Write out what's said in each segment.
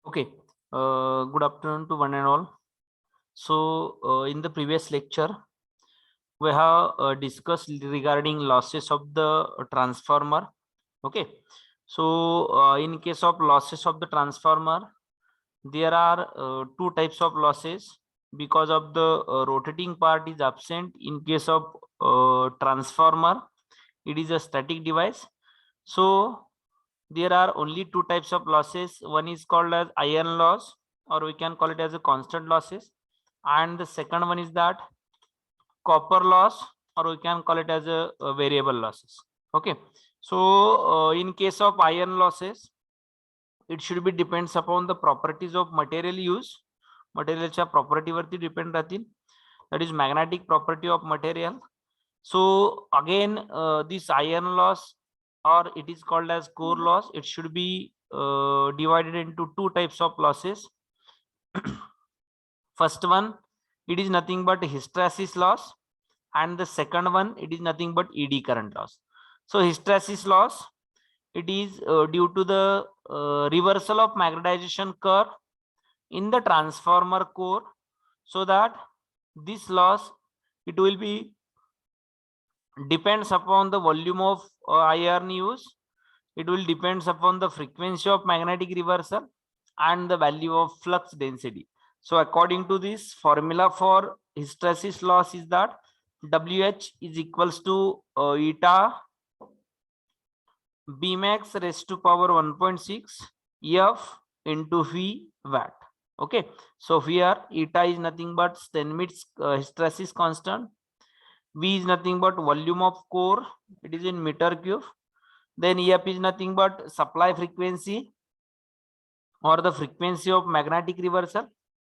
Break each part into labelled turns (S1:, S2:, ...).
S1: Okay, good afternoon to one and all. So, in the previous lecture, we have discussed regarding losses of the transformer. Okay, so in case of losses of the transformer, there are two types of losses because of the rotating part is absent. In case of transformer, it is a static device. So, there are only two types of losses. One is called as iron loss, or we can call it as a constant losses, and the second one is that copper loss, or we can call it as a variable losses. Okay, so in case of iron losses, it should be depends upon the properties of material use. मटेरियलच्या property वरती depend राहतील, that is magnetic property of material. So again, this iron loss, or it is called as core loss, it should be divided into two types of losses. First one, it is nothing but hysteresis loss, and the second one, it is nothing but eddy current loss. So hysteresis loss, it is due to the reversal of magnetization curve in the transformer core, so that this loss, it will be depends upon the volume of iron use. It will depends upon the frequency of magnetic reversal and the value of flux density. So according to this formula for hysteresis loss is that WH is equals to eta Bmax raised to power 1.6 F into V watt. Okay, so here eta is nothing but Steinmetz hysteresis constant. V is nothing but volume of core, it is in meter cube. Then F is nothing but supply frequency, or the frequency of magnetic reversal,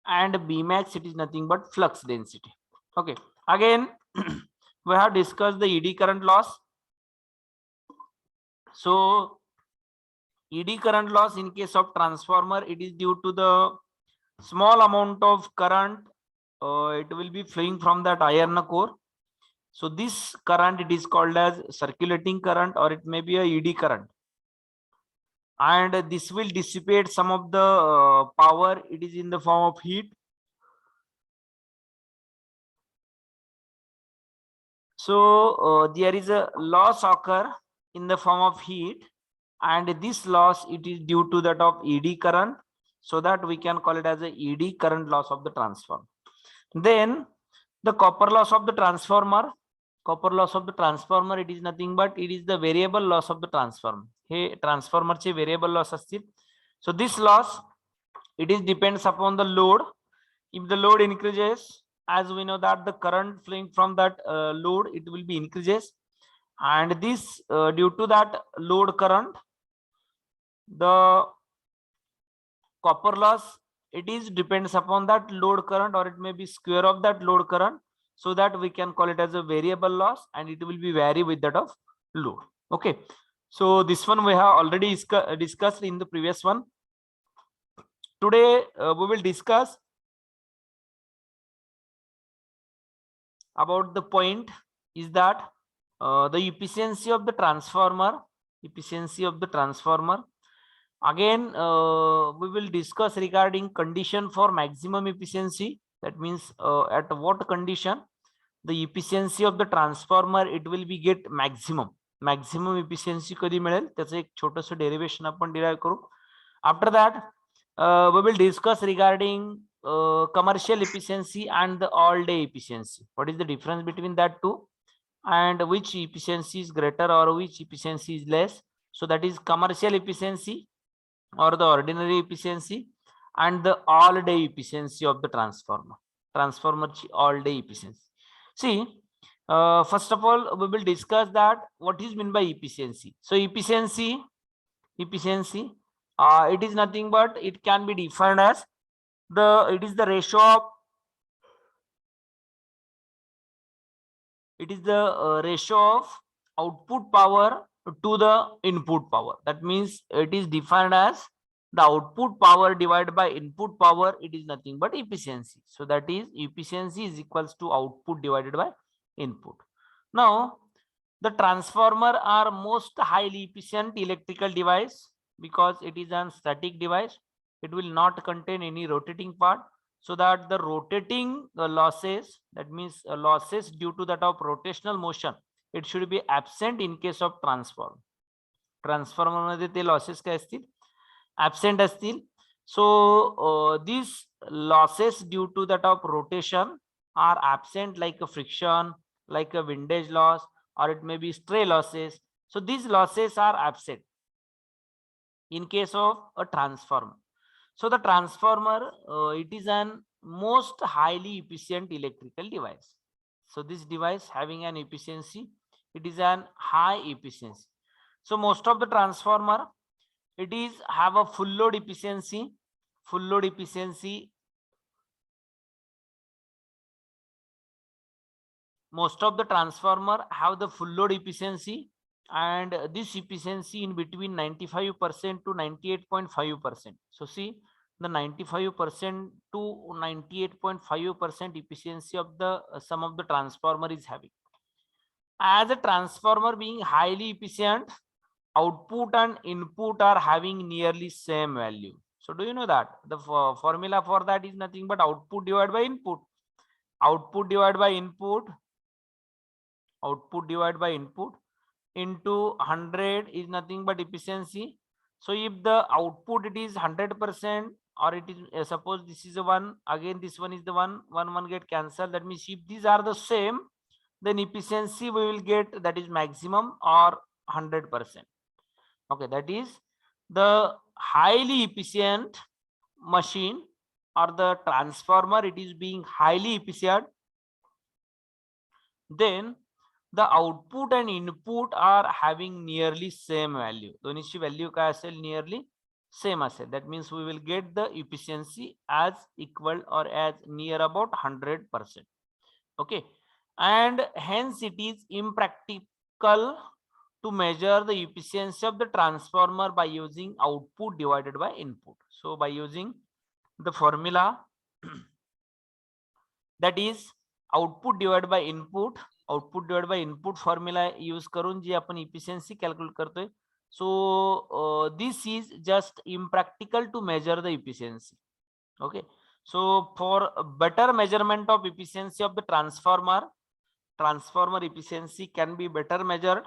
S1: and Bmax, it is nothing but flux density. Okay, again we have discussed the eddy current loss. So eddy current loss in case of transformer, it is due to the small amount of current it will be flowing from that iron core. So this current, it is called as circulating current, or it may be a eddy current, and this will dissipate some of the power. It is in the form of heat. So there is a loss occur in the form of heat, and this loss, it is due to that of eddy current, so that we can call it as a eddy current loss of the transformer. Then the copper loss of the transformer. Copper loss of the transformer, it is nothing but it is the variable loss of the transformer. Hey transformer चे variable loss असतील. So this loss, it is depends upon the load. If the load increases, as we know that the current flowing from that load, it will be increases, and this due to that load current, the copper loss, it is depends upon that load current, or it may be square of that load current, so that we can call it as a variable loss, and it will be vary with that of load. Okay, so this one we have already discussed in the previous one. Today we will discuss about the point is that the efficiency of the transformer. Again we will discuss regarding condition for maximum efficiency. That means at what condition the efficiency of the transformer, it will be get maximum efficiency कधी मिळेल, त्याचं एक छोटंसं derivation आपण derive करू. After that we will discuss regarding commercial efficiency and the all day efficiency. What is the difference between that two, and which efficiency is greater or which efficiency is less? So that is commercial efficiency, or the ordinary efficiency, and the all day efficiency of the transformer all day efficiency. See, first of all we will discuss that what is meant by efficiency. So efficiency, it is nothing but it can be defined as it is the ratio of output power to the input power. That means it is defined as the output power divided by input power. It is nothing but efficiency. So that is efficiency is equals to output divided by input. Now the transformer are most highly efficient electrical device because it is a static device. it will not contain any rotating part, so that the rotating losses, that means losses due to that of rotational motion, it should be absent in case of transformer मध्ये ते losses काय असतील, absent असतील. So these losses due to that of rotation are absent, like a friction, like a windage loss, or it may be stray losses. So these losses are absent in case of a transformer. So the transformer, it is an most highly efficient electrical device. So this device having an efficiency, it is an high efficiency. So most of the transformer, it is have a full load efficiency. Full load efficiency, most of the transformer have the full load efficiency, and this efficiency in between 95% to 98.5%. So see, the 95% to 98.5% efficiency of the some of the transformer is having. As a transformer being highly efficient, output and input are having nearly same value. So do you know that the formula for that is nothing but output divided by input. Output divided by input, output divided by input into 100 is nothing but efficiency. So if the output it is 100%, or it is suppose this is a 1, again this one is the 1 get cancelled, that means if these are the same, then efficiency we will get, that is maximum or 100%. Okay, that is the highly efficient machine or the transformer, it is being highly efficient, then the output and input are having nearly same value. दोन्हीची value काय असेल, nearly same असेल. That means we will get the efficiency as equal or as near about 100%. Okay, and hence it is impractical to measure the efficiency of the transformer by using output divided by input. So by using the formula that is output divided by input, output divided by input formula use करून जी आपण efficiency calculate करतोय. So this is just impractical to measure the efficiency. Okay, so for better measurement of efficiency of the transformer efficiency can be better measured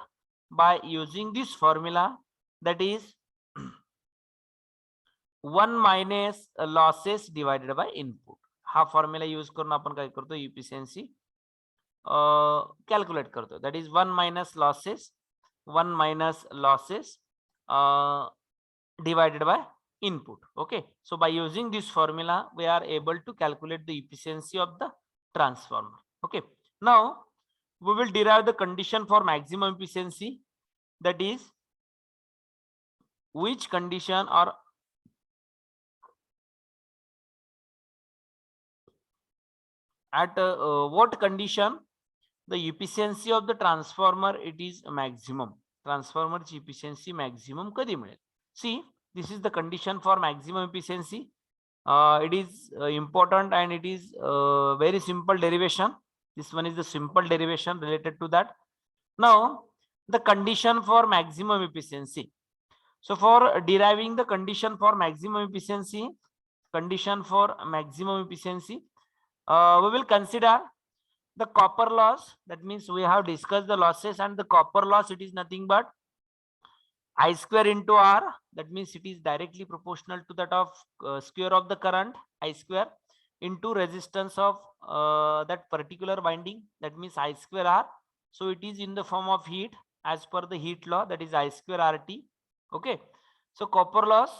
S1: by using this formula, that is 1 minus losses divided by input. हा formula use करून आपण काय करतो, efficiency calculate करतो, that is 1 minus losses divided by input. Okay, so by using this formula we are able to calculate the efficiency of the transformer. Okay, now we will derive the condition for maximum efficiency, that is which condition or at what condition the efficiency of the transformer it is maximum. Transformer efficiency maximum कधी मिळेल. See, this is the condition for maximum efficiency. It is important, and it is very simple derivation. This one is the simple derivation related to that. Now the condition for maximum efficiency. So for deriving the condition for maximum efficiency, we will consider the copper loss. That means we have discussed the losses, and the copper loss, it is nothing but I square into R. That means it is directly proportional to that of square of the current, I square, into resistance of that particular winding. That means I square R. So it is in the form of heat as per the heat law, that is I square RT. Okay, so copper loss,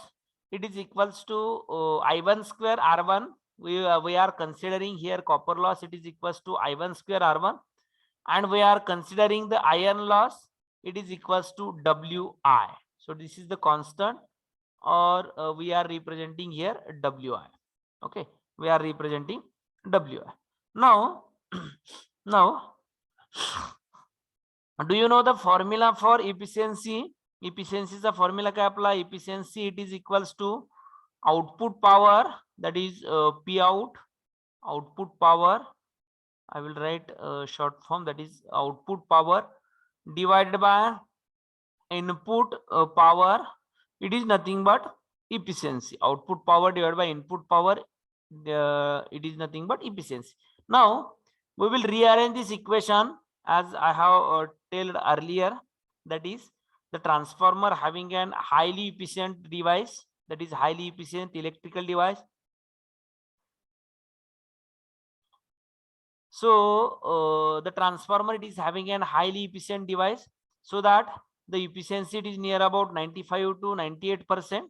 S1: it is equals to I1 square R1. We are considering here copper loss, it is equals to I1 square R1, and we are considering the iron loss, it is equals to Wi. So this is the constant, or we are representing here Wi. Okay, we are representing Wi. Now now do you know the formula for efficiency? Efficiency is the formula काय आपला, efficiency it is equals to output power, that is P out, output power, I will write short form, that is output power divided by input power, it is nothing but efficiency. Output power divided by input power, it is nothing but efficiency. Now we will rearrange this equation as I have told earlier, that is the transformer having an highly efficient device, that is highly efficient electrical device. So the transformer, it is having an highly efficient device, so that the efficiency is near about 95 to 98%,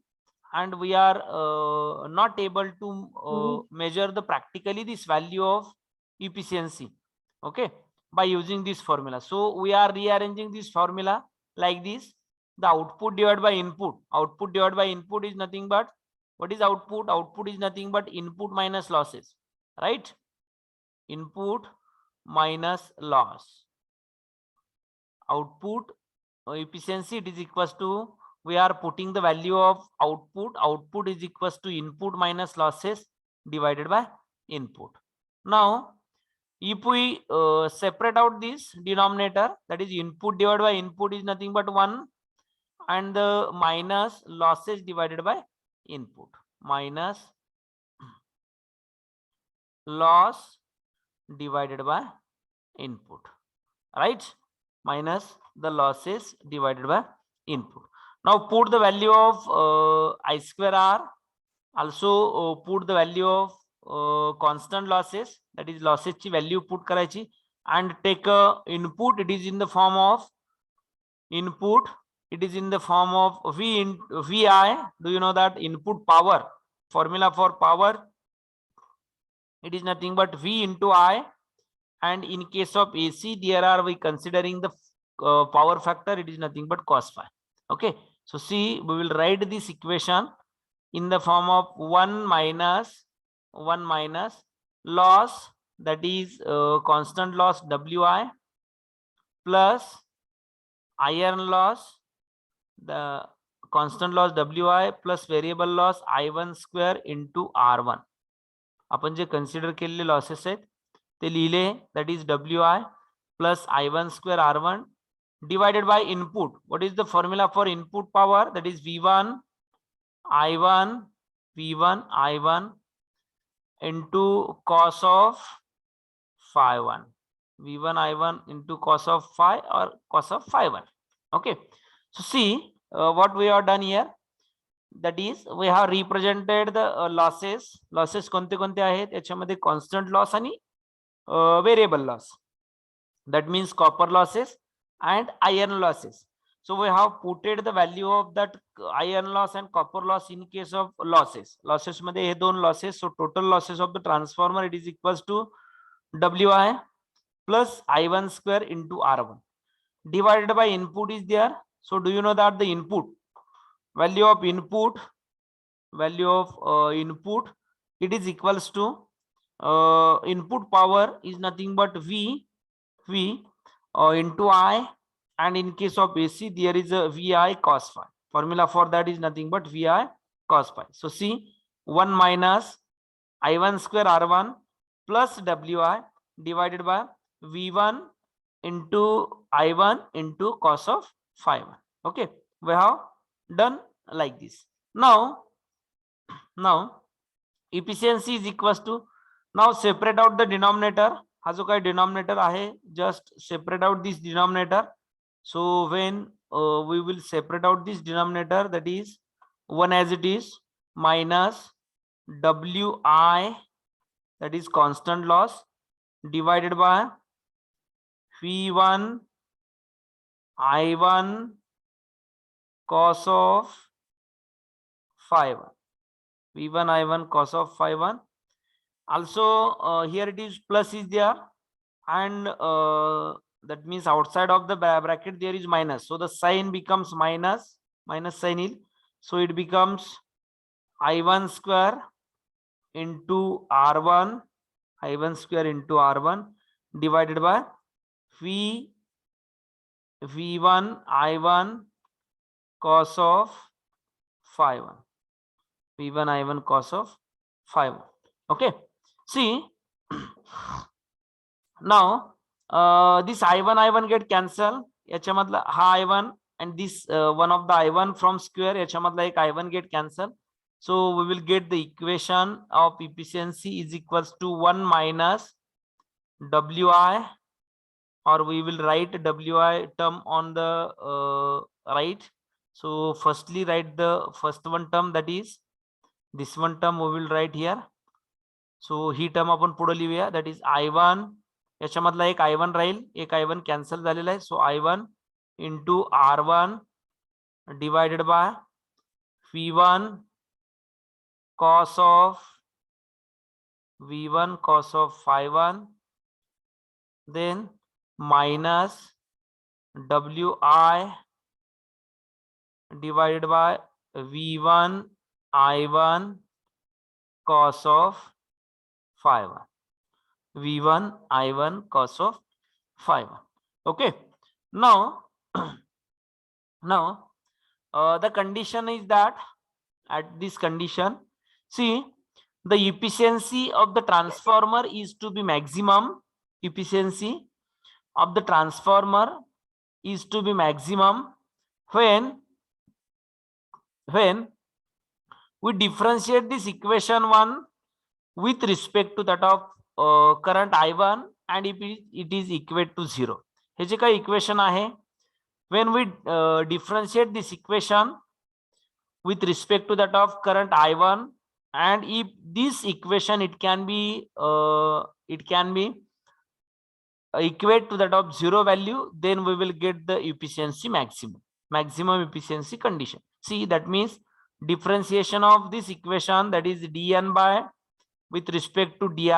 S1: and we are not able to measure the practically this value of efficiency, okay, by using this formula. So we are rearranging this formula like this. The output divided by input, output divided by input is nothing but, what is output? Output is nothing but input minus losses, right? Input minus loss. Output efficiency, it is equals to, we are putting the value of output. Output is equals to input minus losses divided by input. Now if we separate out this denominator, that is input divided by input is nothing but 1, and the minus losses divided by input, minus loss divided by input, right? Minus the losses divided by input. Now put the value of I square R, also put the value of constant losses, that is losses ची value put करायची, and take a input. It is in the form of input, it is in the form of V in VI. Do you know that input power, formula for power, it is nothing but V into I, and in case of AC there are we considering the power factor, it is nothing but cos phi. Okay, so see, we will write this equation in the form of 1 minus loss, that is constant loss Wi, plus iron loss, the constant loss Wi, plus variable loss I1 square into R1. आपण जे consider केलेले losses आहेत ते लिहिले, that is Wi plus I1 square R1 divided by input. What is the formula for input power? That is V1 I1 into cos of phi 1, V1 I1 into cos of phi or cos of phi 1. Okay, so see what we have done here, that is we have represented the losses कोणते कोणते आहेत याच्यामध्ये, constant loss आणि variable loss, that means copper losses and iron losses. So we have putted the value of that iron loss and copper loss in case of losses मध्ये हे दोन losses. So total losses of the transformer, it is equals to Wi plus I1 square into R1 divided by input is there. So do you know that the input value of input, it is equals to input power is nothing but V into I, and in case of AC there is a VI cos phi. Formula for that is nothing but VI cos phi. So see, 1 minus I1 square R1 plus Wi divided by V1 into I1 into cos of phi 1. Okay, we have done like this. Now efficiency is equals to, now separate out the denominator. हा जो काही denominator आहे, just separate out this denominator. So when we will separate out this denominator, that is 1 as it is minus Wi, that is constant loss, divided by V1 I1 cos of phi 1, V1 I1 cos of phi 1. Also here it is plus is there, and that means outside of the bracket there is minus, so the sign becomes minus sign. So it becomes I1 square into R1, divided by V1 I1 cos of phi 1, V1 I1 cos of phi 1. Okay, see now this I1 get cancel, याच्यामधला हा I1 and this one of the I1 from square, याच्यामधला एक I1 get cancel. So we will get the equation of efficiency is equals to 1 minus Wi, or we will write Wi term on the right. So firstly write the first one term, that is this one term we will write here. So he term आपण पुढे लिहूया, that is I1. याच्यामधला एक I1 राहील, एक I1 cancel झालेला आहे. सो I1 into R1 divided by V1 cos of phi1, then minus Wi divided by V1 I1 cos of phi1, V1 I1 cos of phi1. Okay, now the condition is that at this condition, see, the efficiency of the transformer is to be maximum. Efficiency of the transformer is to be maximum when we differentiate this equation 1 with respect to that of current I1 and if it is equal to 0. हे जे काही equation आहे, when we differentiate this equation with respect to that of current I1, and if this equation it can be equate to that of 0 value, then we will get the efficiency maximum efficiency condition. See, that means differentiation of this equation, that is dn by with respect to di,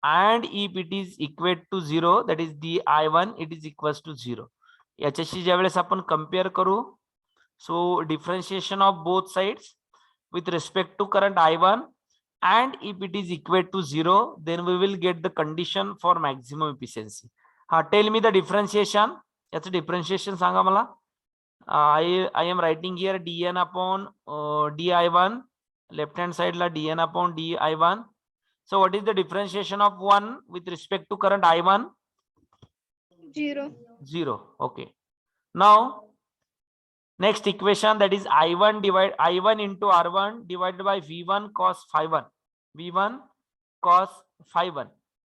S1: and if it is equate to 0, that is di1, it is equals to 0. याच्याशी ज्यावेळेस आपण compare करू, so differentiation of both sides with respect to current I1, and if it is equate to 0, then we will get the condition for maximum efficiency. Tell me the differentiation. याचं differentiation सांगा मला. I am writing here dn upon di1, left hand side la dn upon di1. So what is the differentiation of 1 with respect to current I1? 0. Okay. Now next equation, that is I1 into R1 divided by V1 cos phi1. V1 cos phi1.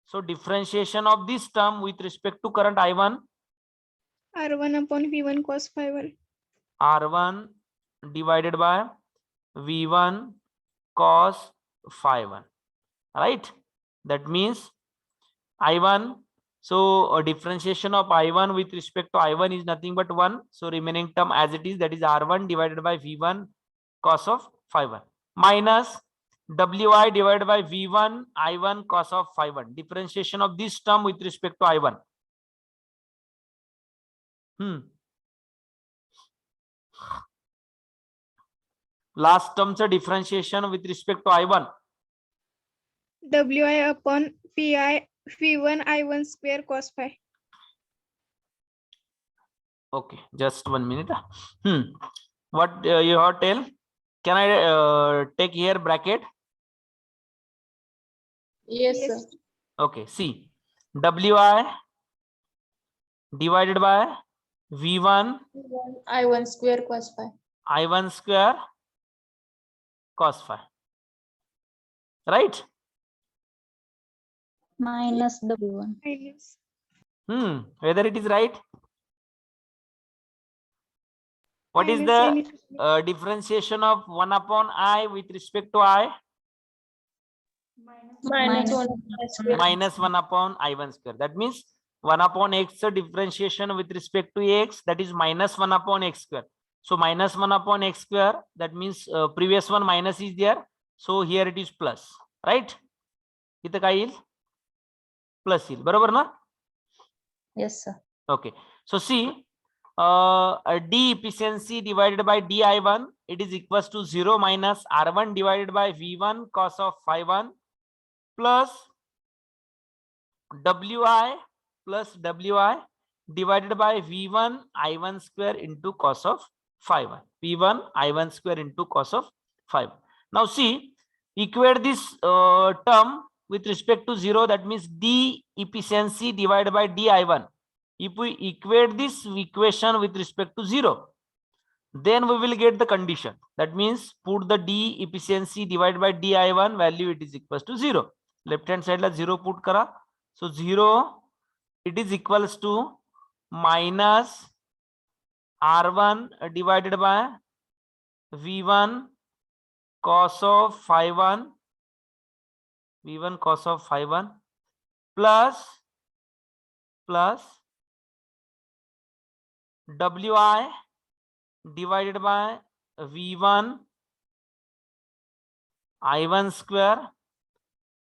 S1: So differentiation of this term with respect to current I1.
S2: R1 upon V1 cos phi1.
S1: R1 divided by V1 cos phi1. Right? That means I1. So a differentiation of I1 with respect to I1 is nothing but 1. So remaining term as it is, that is R1 divided by V1 cos of phi1 minus Wi divided by V1 I1 cos of phi1. Differentiation of this term with respect to I1. Last term's differentiation with respect to I1.
S2: Wi upon phi1 I1 square cos phi.
S1: Okay, just 1 minute. What you have tell? Can I take here bracket?
S3: Yes, sir.
S1: Okay, see, Wi divided by V1
S3: I1 square cos phi.
S1: I1 square cos phi. Right?
S4: Minus W1.
S2: Minus.
S1: Whether it is right? What is the differentiation of 1 upon I with respect to I? Minus 1 upon I1 square. That means 1 upon x differentiation with respect to x, that is minus 1 upon x square. So minus 1 upon x square, that means previous one minus is there. So here it is plus, right? इथं काय येईल? Plus येईल, बरोबर ना?
S4: Yes, sir.
S1: Okay. So see, D efficiency divided by di1, it is equals to 0 minus R1 divided by V1 cos of phi1 plus Wi divided by V1 I1 square into cos of phi1. V1 I1 square into cos of phi1. Now see, equate this term with respect to 0, that means D efficiency divided by di1. If we equate this equation with respect to 0, then we will get the condition. That means put the D efficiency divided by DI1 value, it is equals to 0. Left hand side la 0 put kara. So 0 it is equals to minus R1 divided by V1 cos of phi 1, V1 cos of phi 1 plus Wi divided by V1 I1 square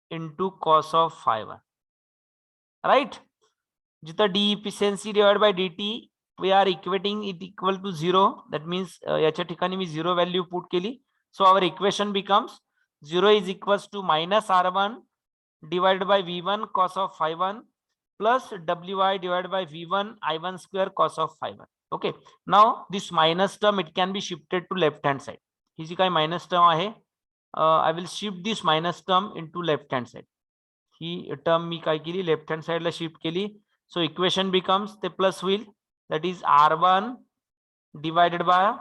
S1: into cos of phi 1. Right? Jita D efficiency divided by dt, we are equating it equal to 0. That means yacha ठिकाणी मी 0 value put केली. So our equation becomes 0 is equals to minus R1 divided by V1 cos of phi 1 plus Wi divided by V1 I1 square cos of phi 1. Okay. Now this minus term, it can be shifted to left hand side. ही जी काही minus term आहे, I will shift this minus term into left hand side. He term मी काय केली, left hand side ला shift केली. So equation becomes the plus wheel, that is R1 divided by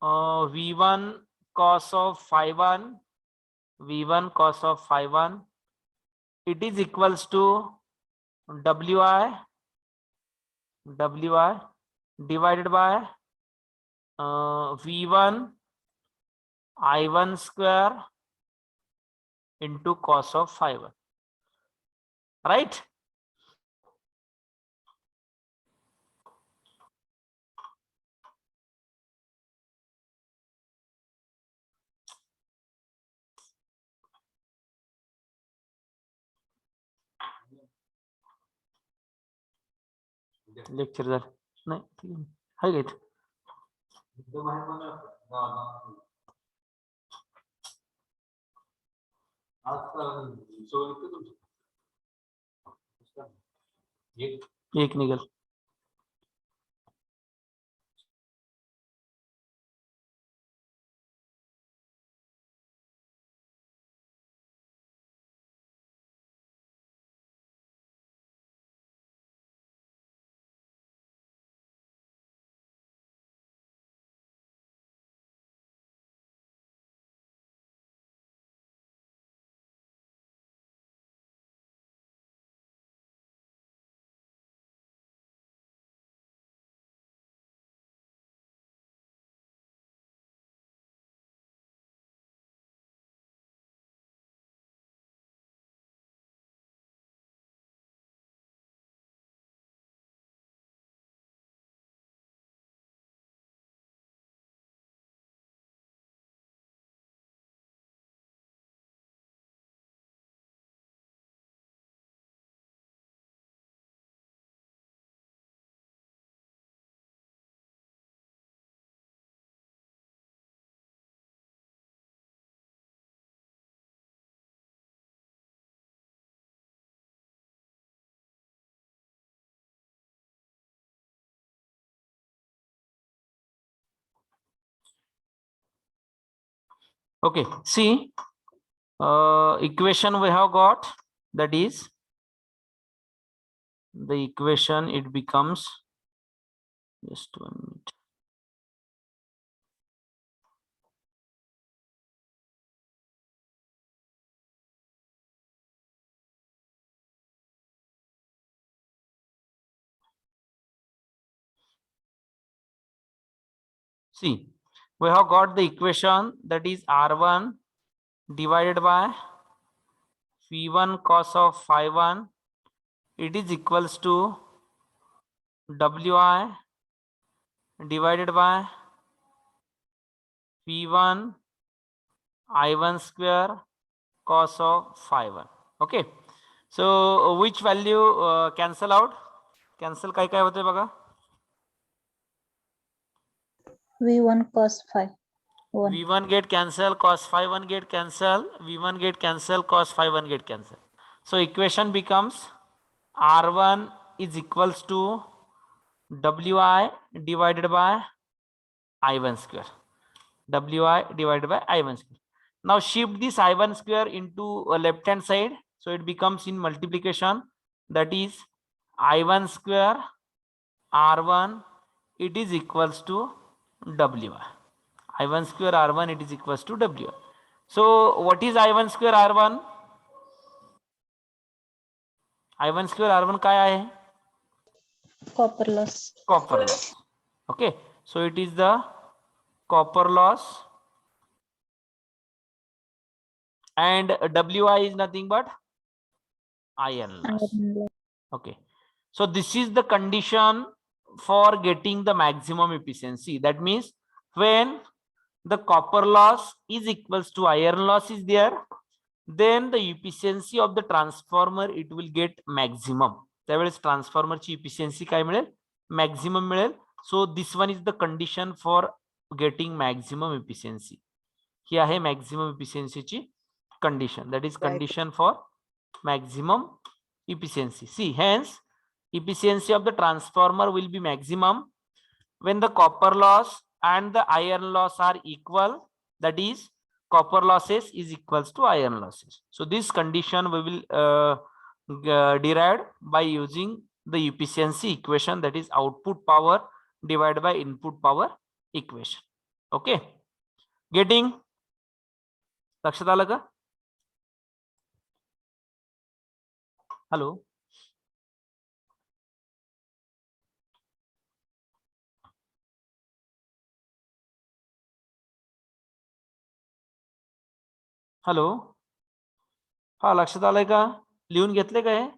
S1: V1 cos of phi 1, V1 cos of phi 1, it is equals to Wi divided by V1 I1 square into cos of phi 1. Right? Lecture झालं नाही, ठीक आहे, हाय gate एक निघल. Okay, see, equation we have got, that is the equation, it becomes, just 1 minute. See, we have got the equation, that is R1 divided by V1 cos of phi 1, it is equals to Wi divided by V1 I1 square cos of phi 1. Okay, so which value cancel out? Cancel काय काय होते बघा?
S4: V1 cos phi 1.
S1: V1 get cancel, cos phi 1 get cancel, V1 get cancel, cos phi 1 get cancel. So equation becomes R1 is equals to Wi divided by I1 square. Wi divided by I1 square. Now shift this I1 square into left hand side. So it becomes in multiplication, that is I1 square R1, it is equals to Wi. I1 square R1 it is equals to Wi. So what is I1 square R1? I1 square R1 काय आहे?
S4: Copper loss.
S1: Copper loss. Okay, so it is the copper loss, and Wi is nothing but iron loss.
S4: Iron loss.
S1: Okay, so this is the condition for getting the maximum efficiency. That means when the copper loss is equals to iron loss is there, then the efficiency of the transformer it will get maximum. त्यावेळेस transformer ची efficiency काय मिळेल? Maximum मिळेल. So this one is the condition for getting maximum efficiency. ही आहे maximum efficiency ची condition. That is condition for maximum efficiency. See, hence efficiency of the transformer will be maximum when the copper loss and the iron loss are equal. That is, copper losses is equals to iron losses. So this condition we will derive by using the efficiency equation, that is output power divided by input power equation. Okay, getting? लक्षात आलं का? Hello, hello, हा लक्षात आलंय का? लिहून घेतले काय?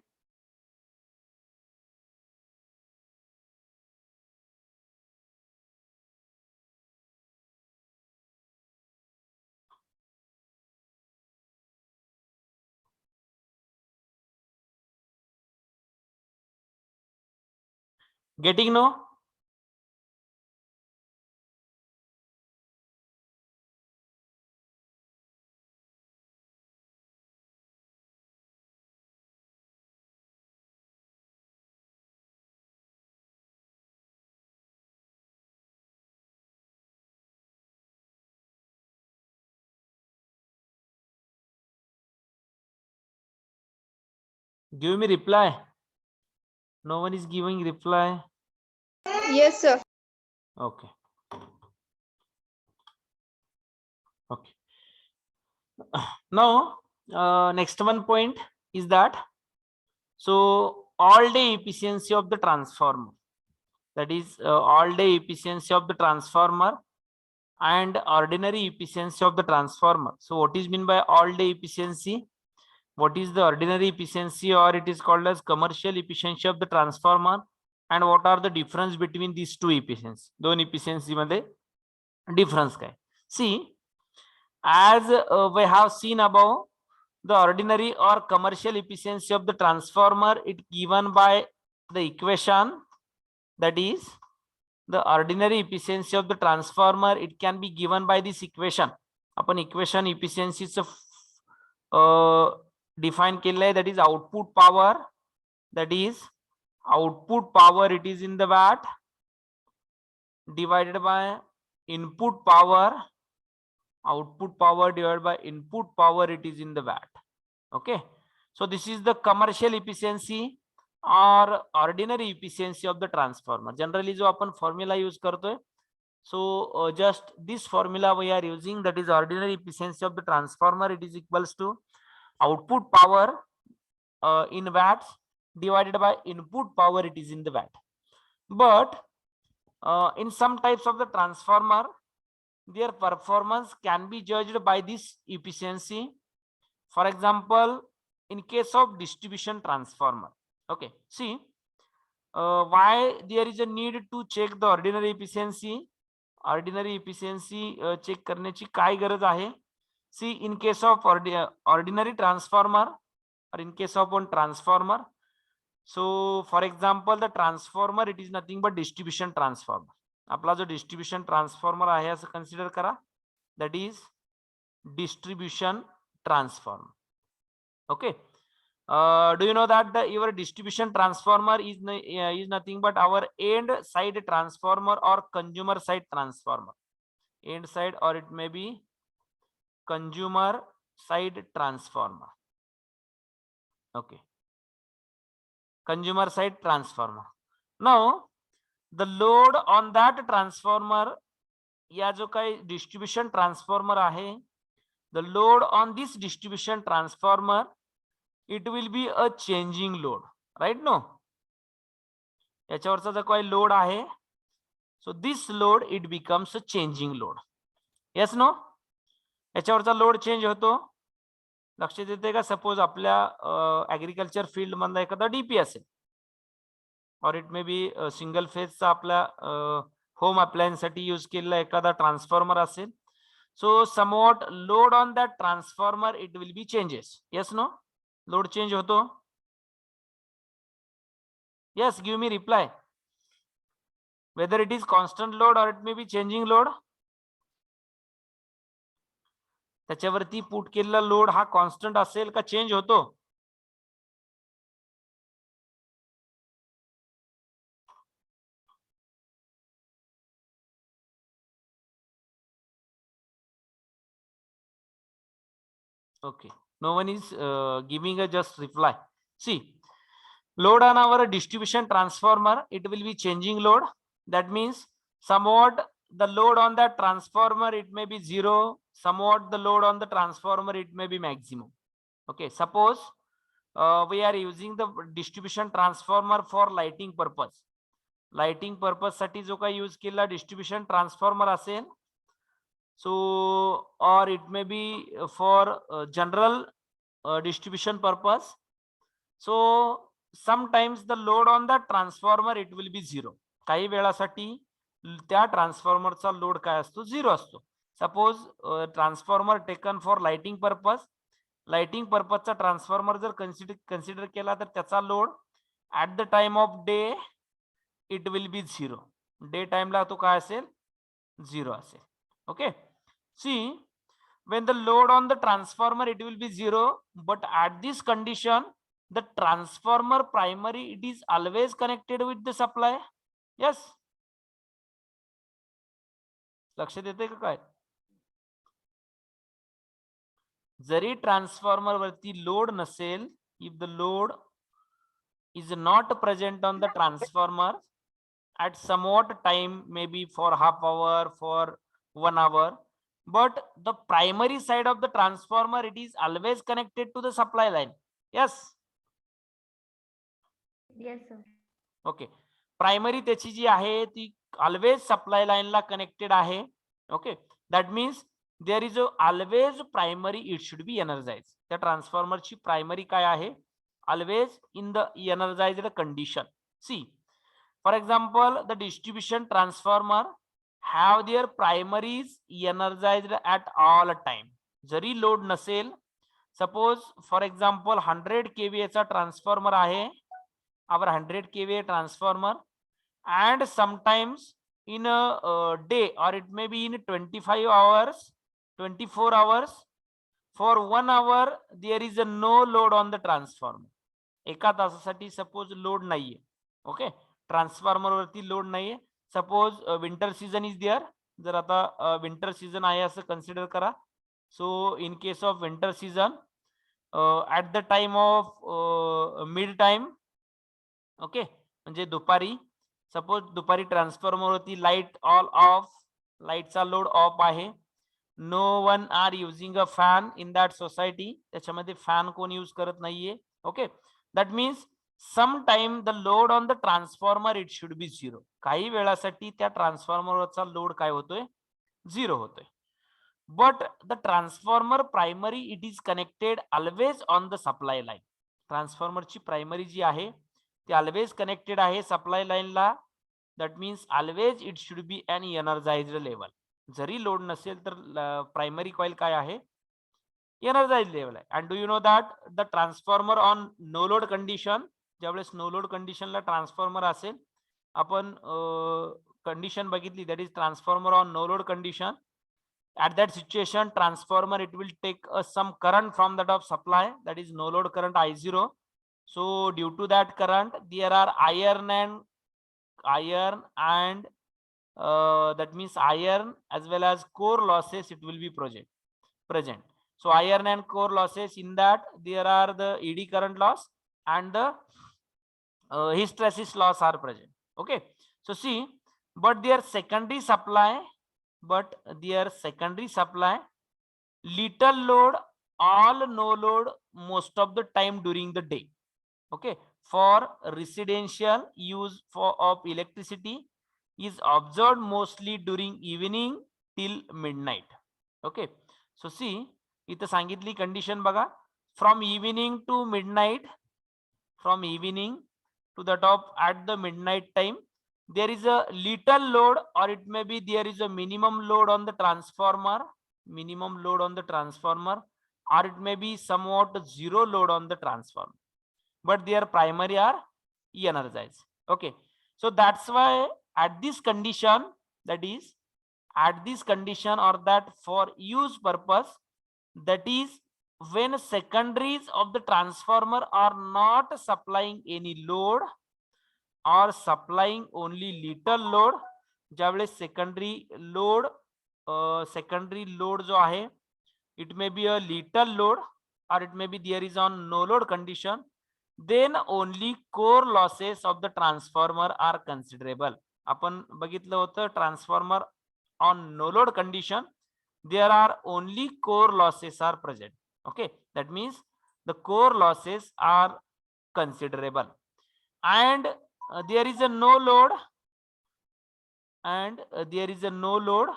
S1: Getting? No? Give me reply. No one is giving reply.
S2: Yes, sir.
S1: Okay. Okay. Now, next one point is that, so all day efficiency of the transformer, that is all day efficiency of the transformer and ordinary efficiency of the transformer. So what is mean by all day efficiency? What is the ordinary efficiency, or it is called as commercial efficiency of the transformer, and what are the difference between these two efficiency? दोन efficiency मध्ये difference काय? See, as we have seen above, the ordinary or commercial efficiency of the transformer it given by the equation, that is the ordinary efficiency of the transformer it can be given by this equation. आपण equation efficiency define केले आहे, that is output power, that is output power it is in the watt divided by input power, output power divided by input power it is in the watt. Okay, so this is the commercial efficiency or ordinary efficiency of the transformer. Generally जो आपण formula use करतोय, so just this formula we are using, that is ordinary efficiency of the transformer it is equals to output power in watts divided by input power it is in the watt. But in some types of the transformer, their performance can be judged by this efficiency. For example, in case of distribution transformer. Okay, see, why there is a need to check the ordinary efficiency? Ordinary efficiency check करण्याची काय गरज आहे? See, in case of ordinary transformer, or in case of one transformer, so for example the transformer it is nothing but distribution transformer. आपला जो distribution transformer आहे असं consider करा, that is distribution transformer. Okay, do you know that your distribution transformer is nothing but our end side transformer or consumer side transformer? End side, or it may be consumer side transformer. Okay, consumer side transformer. Now the load on that transformer या जो काही distribution transformer आहे, the load on this distribution transformer it will be a changing load, right no. याच्यावरचा जो काही load आहे, so this load it becomes a changing load. Yes no. याच्यावरचा load change होतो. लक्षात येते का? सपोज आपल्या ऍग्रिकल्चर फील्ड मधला एखादा डीपी असेल, or it may be single फेजचा आपल्या होम अप्लायन्स साठी यूज केलेला एखादा ट्रान्सफॉर्मर असेल. So somewhat load on that transformer it will be changes. Yes no. Load change होतो. Yes, give me reply. Whether it is constant load or it may be changing load. त्याच्यावरती put केलेला load हा constant असेल का change होतो? Okay, no one is giving a just reply. See, load on our distribution transformer, it will be changing load. That means somewhat the load on that transformer it may be zero, somewhat the load on the transformer it may be maximum. Okay, suppose we are using the distribution transformer for lighting purpose. Lighting purpose साठी जो काही use केला distribution transformer असेल, so or it may be for general distribution purpose. So sometimes the load on the transformer it will be zero. काही वेळासाठी त्या ट्रान्सफॉर्मरचा load काय असतो? झिरो असतो. Suppose transformer taken for lighting purpose, lighting पर्पजचा transformer जर consider केला तर त्याचा load at the time of day it will be zero. Day टाइमला तो काय असेल? झिरो असेल. Okay. See, when the load on the transformer it will be zero, but at this condition the transformer primary it is always connected with the supply. Yes, लक्षात येते का काय? जरी transformer वरती लोड नसेल, if the load is not present on the transformer at somewhat time, maybe for half hour, for 1 hour, but the primary side of the transformer it is always connected to the supply line. Yes.
S5: Yes, sir.
S1: Okay, primary त्याची जी आहे ती always supply लाईनला connected आहे. Okay, that means there is always primary it should be energise. त्या ट्रान्सफॉर्मरची primary काय आहे? Always in the energised condition. See, for example the distribution transformer have their primaries energized at all time. जरी load नसेल, suppose for example 100 kVA चा transformer आहे, our 100 kVA transformer, and sometimes in a day or it may be in 25 hours, 24 hours, for 1 hour there is a no load on the transformer. एका तासासाठी suppose load नाहीये. Okay, transformer वरती load नाहीये. Suppose winter season is there. जर आता winter season आहे असं consider करा. So in case of winter season at the time of mid time, okay, म्हणजे दुपारी, सपोज दुपारी ट्रान्सफॉर्मर वरती लाईट ऑल ऑफ, लाईटचा लोड ऑफ आहे. No one are using a fan in that society. त्याच्यामध्ये फॅन कोण use करत नाहीये. Okay, that means sometime the load on the transformer it should be zero. काही वेळासाठी त्या ट्रान्सफॉर्मरचा लोड काय होतोय? झिरो होतोय. But the transformer primary it is connected always on the supply line. ट्रान्सफॉर्मरची प्रायमरी जी आहे ती ऑलवेज कनेक्टेड आहे सप्लाय लाईनला. That means always it should be en energised level. जरी लोड नसेल तर प्रायमरी कॉइल काय आहे? एनर्जाइज्ड लेवल आहे. And do you know that the transformer on no load condition, ज्यावेळेस नो लोड कंडिशनला ट्रान्सफॉर्मर असेल, आपण कंडिशन बघितली, that is transformer on no load condition. At that situation, transformer it will take some current from that of supply, that is no load current I0. So due to that current, there are iron and that means iron as well as core losses it will be present. So iron and core losses, in that there are the ED current loss and the hysteresis loss are present. Okay, so see, but their secondary supply but their secondary supply little load, all no load most of the time during the day. Okay, for residential use of electricity is observed mostly during evening till midnight. Okay, so see इथं सांगितली condition बघा, from evening to midnight, from evening to the top at the midnight time there is a little load, or it may be there is a minimum load on the transformer, or it may be somewhat zero load on the transformer, but their primary are energized. Okay, so that's why at this condition, that is at this condition, or that for use purpose, that is when secondaries of the transformer are not supplying any load or supplying only little load, ज्यावेळेस secondary load जो आहे, it may be a little load or it may be there is on no load condition, then only core losses of the transformer are considerable. आपण बघितलं होतं transformer on no load condition, there are only core losses are present. Okay, that means the core losses are considerable, and there is a no load, and there is a no load,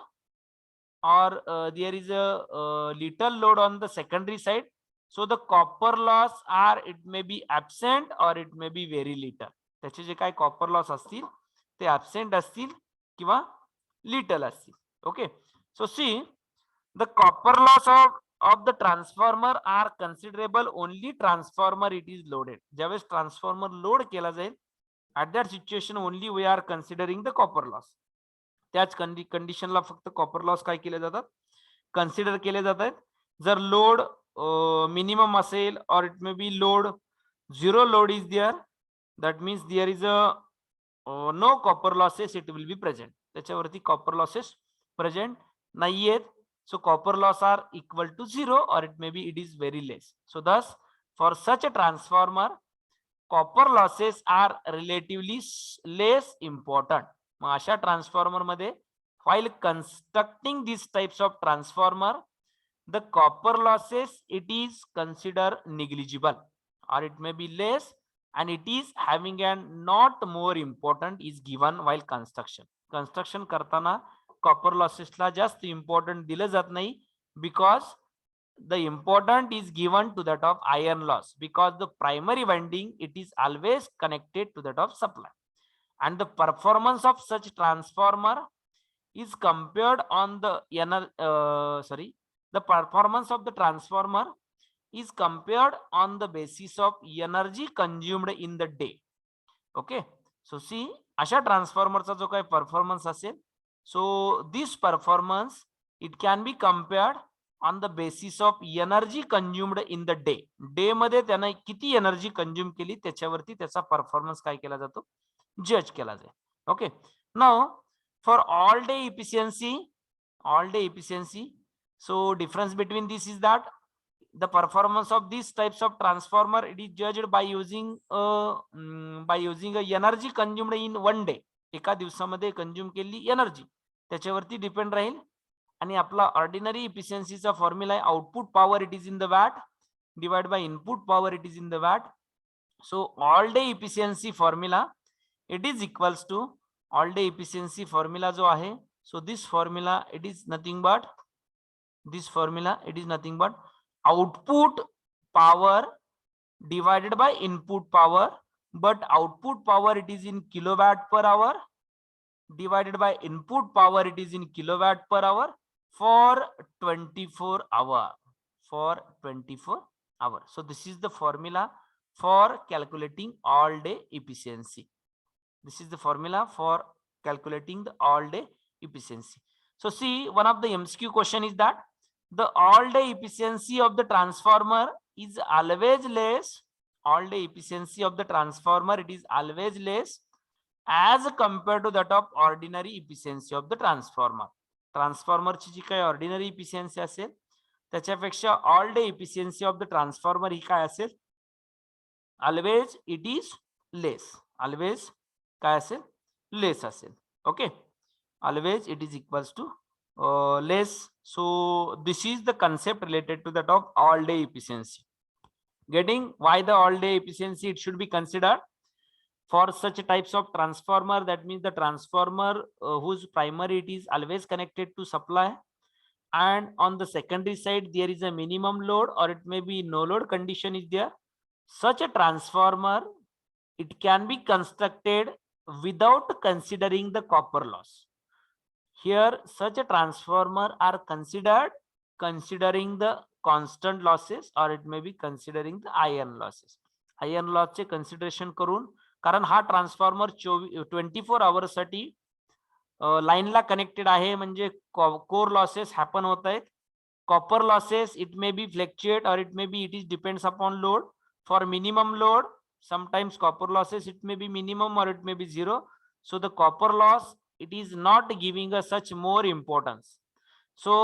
S1: or there is a little load on the secondary side, so the copper loss are, it may be absent or it may be very little. त्याचे जे काय copper loss असतील ते absent असतील किंवा little असतील. Okay, so see the copper loss of the transformer are considerable only transformer it is loaded. ज्यावेळेस transformer load केला जाईल, at that situation only we are considering the copper loss. त्याच कंडिशनला फक्त कॉपर लॉस काय केले जातात, consider केले जातात. जर लोड मिनिमम असेल, or it may be load zero load is there, that means there is a no copper losses, it will be present. त्याच्यावरती कॉपर लॉसेस प्रेझेंट नाहीयेत, so copper loss are equal to zero, or it may be it is very less. So thus for such a transformer copper losses are relatively less important. मग अशा transformer मध्ये while constructing these types of transformer, the copper losses it is considered negligible, or it may be less, and it is having an not more important is given while construction करताना copper losses ला जास्त important दिलं जात नाही, because the important is given to that of iron loss, because the primary winding it is always connected to that of supply, and the performance of such transformer is compared on the the performance of the transformer is compared on the basis of energy consumed in the day. Okay, so see अशा ट्रान्सफॉर्मरचा जो काही performance असेल, so this performance it can be compared on the basis of energy consumed in the day. Day मध्ये त्याने किती energy consume केली त्याच्यावरती त्याचा परफॉर्मन्स काय केला जातो, जज केला जाईल. Okay, now for all day efficiency, so difference between this is that the performance of these types of transformer it is judged by using a energy consumed in one day. एका दिवसामध्ये consume केलेली energy त्याच्यावरती depend राहील. आणि आपला ordinary इफिशियन्सीचा formula आहे output power it is in the watt divide by input power it is in the watt. So all day efficiency formula it is equals to all day efficiency formula जो आहे, so this formula it is nothing but output power divided by input power, but output power it is in kilowatt per hour divided by input power it is in kilowatt per hour for 24 hours. So this is the formula for calculating all day efficiency. So see, one of the MCQ question is that the all day efficiency of the transformer is always less. All day efficiency of the transformer it is always less as compared to that of ordinary efficiency of the transformer. Transformer ची जी काही ordinary efficiency असेल त्याच्यापेक्षा all day efficiency of the transformer ही काय असेल, always it is less. always काय असेल, less असेल. Okay, always it is equals to less. So this is the concept related to that of all day efficiency. Getting why the all day efficiency it should be considered for such types of transformer. That means the transformer whose primary it is always connected to supply, and on the secondary side there is a minimum load or it may be no load condition is there. Such a transformer, it can be constructed without considering the copper loss. Here such a transformer are considered considering the constant losses or it may be considering the iron losses. Iron लॉसचे consideration करून, कारण हा transformer 24 hours साठी लाईनला connected आहे, म्हणजे core losses happen होत आहेत. Copper losses it may B fluctuate or it may be it is depends upon load. For minimum load sometimes copper losses it may be minimum or it may be zero. So the copper loss it is not giving us such more importance. So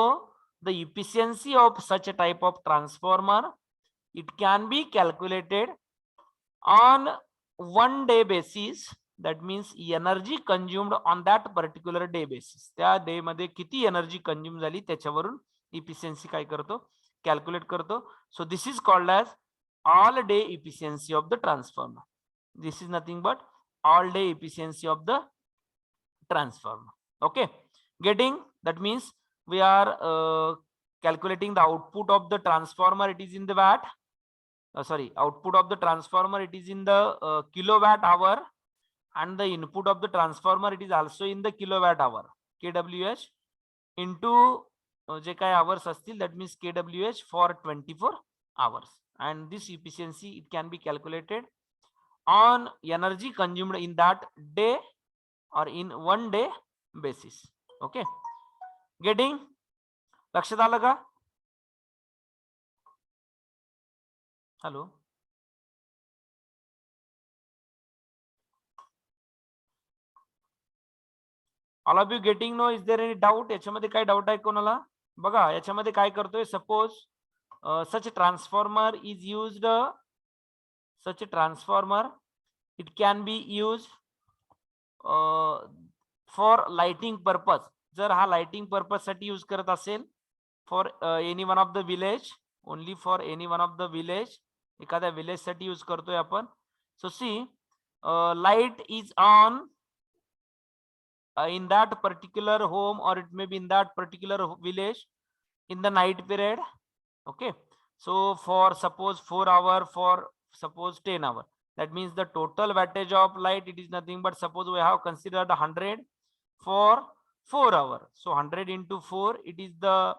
S1: the efficiency of such a type of transformer, it can be calculated on 1 day basis. That means energy consumed on that particular day basis. त्या day मध्ये किती energy consume झाली त्याच्यावरून efficiency काय करतो, calculate करतो. So this is called as all day efficiency of the transformer. This is nothing but all day efficiency of the transformer. Okay, getting that means we are calculating the output of the transformer, it is in the watt. Sorry, output of the transformer it is in the kilowatt hour, and the input of the transformer it is also in the kilowatt hour, kWh into जे काय hours असतील, that means kWh for 24 hours. And this efficiency it can be calculated on energy consumed in that day or in 1 day basis. Okay, getting लक्षात आलं का? Hello, all of you getting no? Is there any doubt? याच्यामध्ये काय doubt आहे कोणाला? बघा याच्यामध्ये काय करतोय, suppose such a transformer is used, such a transformer it can be used for lighting purpose. जर हा लाइटिंग पर्पज साठी यूज करत असेल, for any one of the village, only for any one of the village, एखाद्या village साठी use करतोय आपण. So see light is on in that particular home or it may be in that particular village in the night period. Okay, so for suppose 4 hour, for suppose 10 hour, that means the total wattage of light it is nothing but, suppose we have considered 100 for 4 hour, so 100 into 4 it is the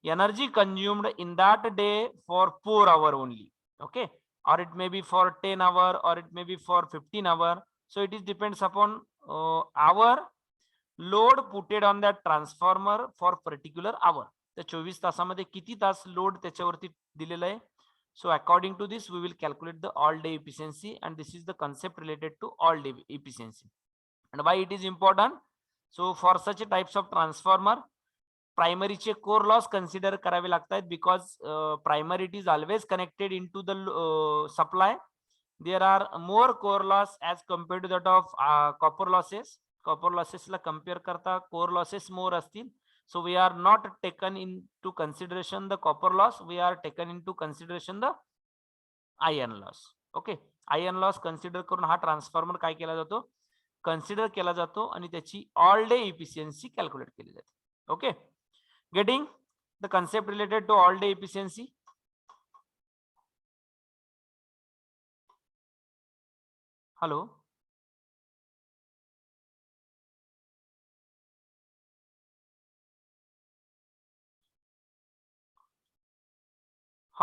S1: energy consumed in that day for 4 hour only. Okay, or it may be for 10 hour or it may be for 15 hour. So it is depends upon our load putted on that transformer for particular hour. त्या 24 तासामध्ये किती तास load त्याच्यावरती दिलेला आहे. So according to this we will calculate the all day efficiency, and this is the concept related to all day efficiency. And why it is important? So for such types of transformer प्रायमरीचे core loss consider करावे लागतात, because primary it is always connected into the supply. There are more core loss as compared to that of copper losses. Copper losses ला compare करता core losses more असतील. So we are not taken into consideration the copper loss, we are taken into consideration the iron loss. Okay, iron loss consider करून हा transformer काय केला जातो, consider केला जातो आणि त्याची ऑल डे इफिशियन्सी कॅल्क्युलेट केली जाते. Okay, getting the concept related to all day efficiency. Hello,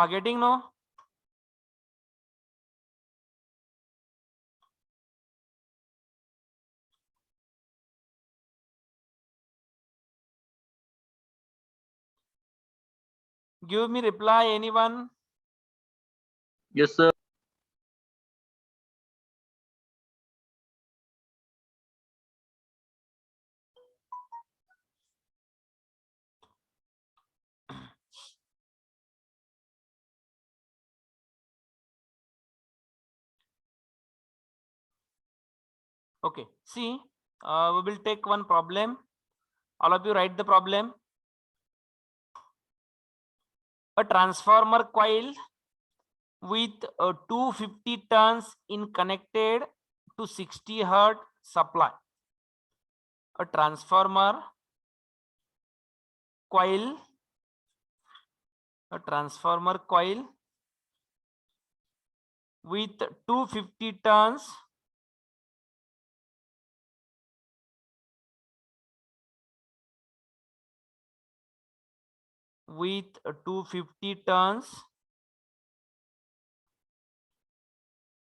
S1: getting no? Give me reply, anyone?
S5: Yes, sir.
S1: Okay, see, we will take one problem. All of you write the problem. A transformer coil with 250 turns in connected to 60 hertz supply. A transformer coil with 250 turns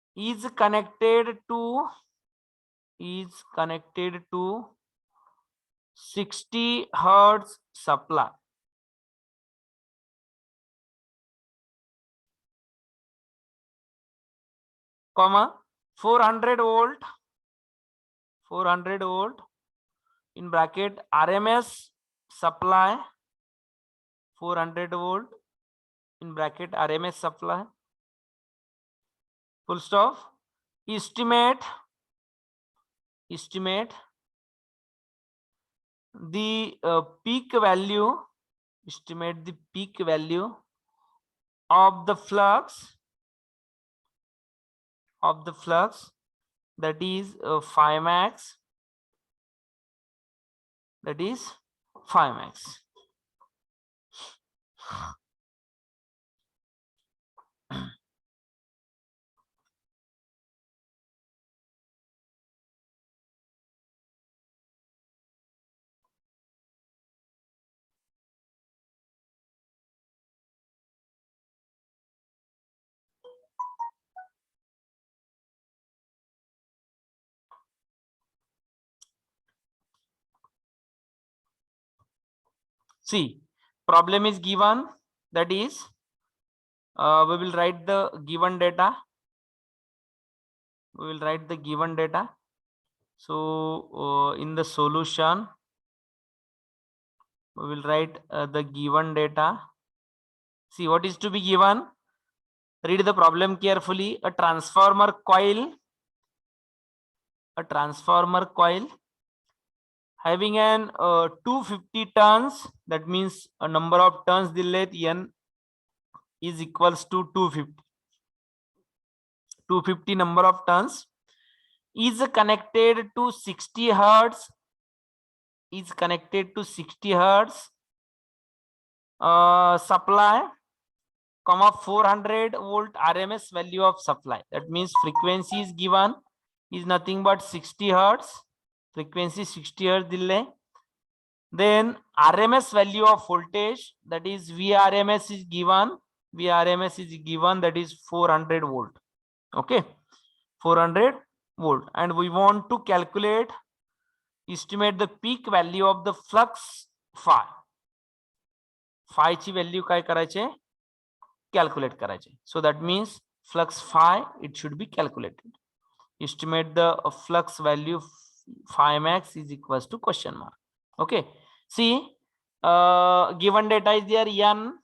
S1: is connected to 60 hertz supply. Comma 400 volt in bracket RMS supply, 400 volt in bracket RMS supply, full stop. Estimate the peak value, of the flux that is phi max, See, problem is given, that is we will write the given data. So in the solution we will write the given data. See what is to be given. Read the problem carefully. A transformer coil having an 250 turns, that means a number of turns दिलेत n is equals to 250 number of turns, is connected to 60 hertz supply, comma 400 volt RMS value of supply. That means frequency is given is nothing but 60 hertz, frequency 60 hertz dille. Then RMS value of voltage, that is VRMS is given, that is 400 volt. Okay, 400 volt, and we want to estimate the peak value of the flux phi. Phi ची value काय करायचे, calculate करायचे. So that means flux phi, it should be calculated. Estimate the flux value phi max is equals to question mark. Okay, see given data is there, n,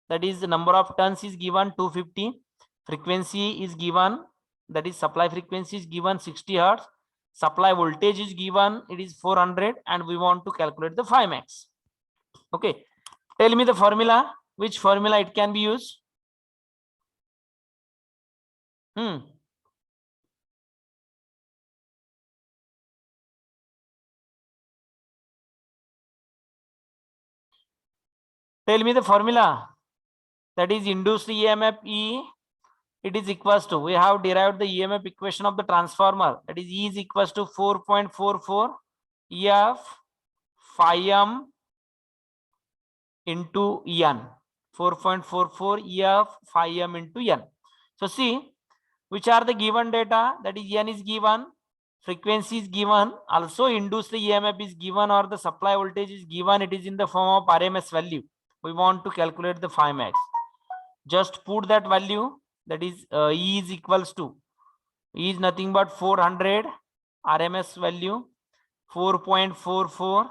S1: that is the number of turns is given 250, frequency is given, that is supply frequency is given 60 hertz, supply voltage is given, it is 400, and we want to calculate the phi max. Okay, tell me the formula, which formula it can be used. Tell me the formula, that is induced EMF E, it is equals to, we have derived the EMF equation of the transformer, that is E is equals to 4.44 EF phi m into N, 4.44 EF phi m into N. So see, which are the given data, that is N is given, frequency is given, also induced EMF is given, or the supply voltage is given, it is in the form of RMS value. We want to calculate the phi max. Just put that value, that is E is equals to, E is nothing but 400 RMS value, 4.44,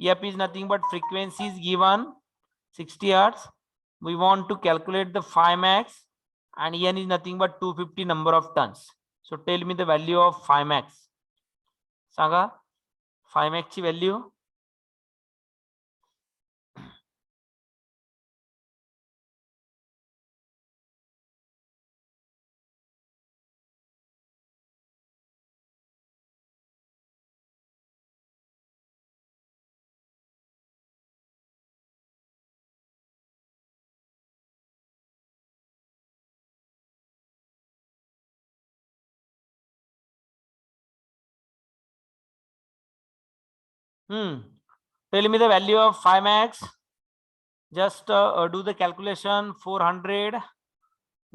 S1: F is nothing but frequency is given 60 hertz. We want to calculate the phi max, and N is nothing but 250 number of turns. So tell me the value of phi max. Saga, phi max ची value Tell me the value of phi max. Just do the calculation. 400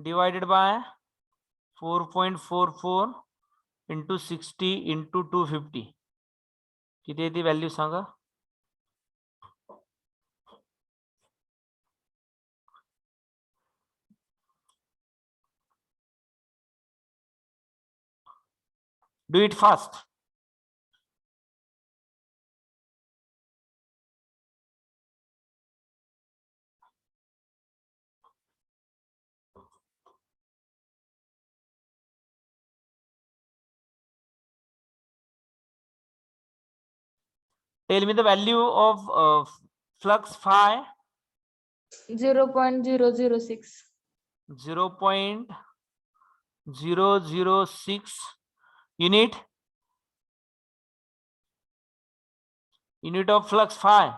S1: divided by 4.44 into 60 into 250. किती आहे ती value Sanga. Do it fast. Tell me the value of flux phi.
S3: 0.006.
S1: 0.006 unit of flux phi.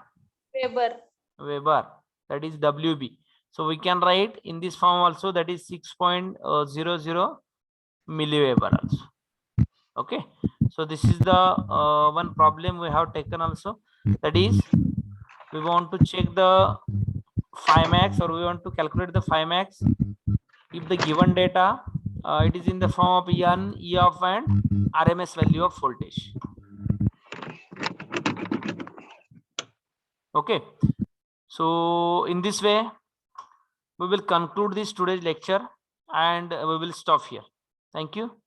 S1: Weber, that is WB. So we can write in this form also, that is 6.00 milliweber also. Okay, so this is the one problem we have taken also, that is we want to check the phi max, or we want to calculate the phi max if the given data it is in the form of N, E of and RMS value of voltage. Okay, so in this way we will conclude this today's lecture, and we will stop here. Thank you.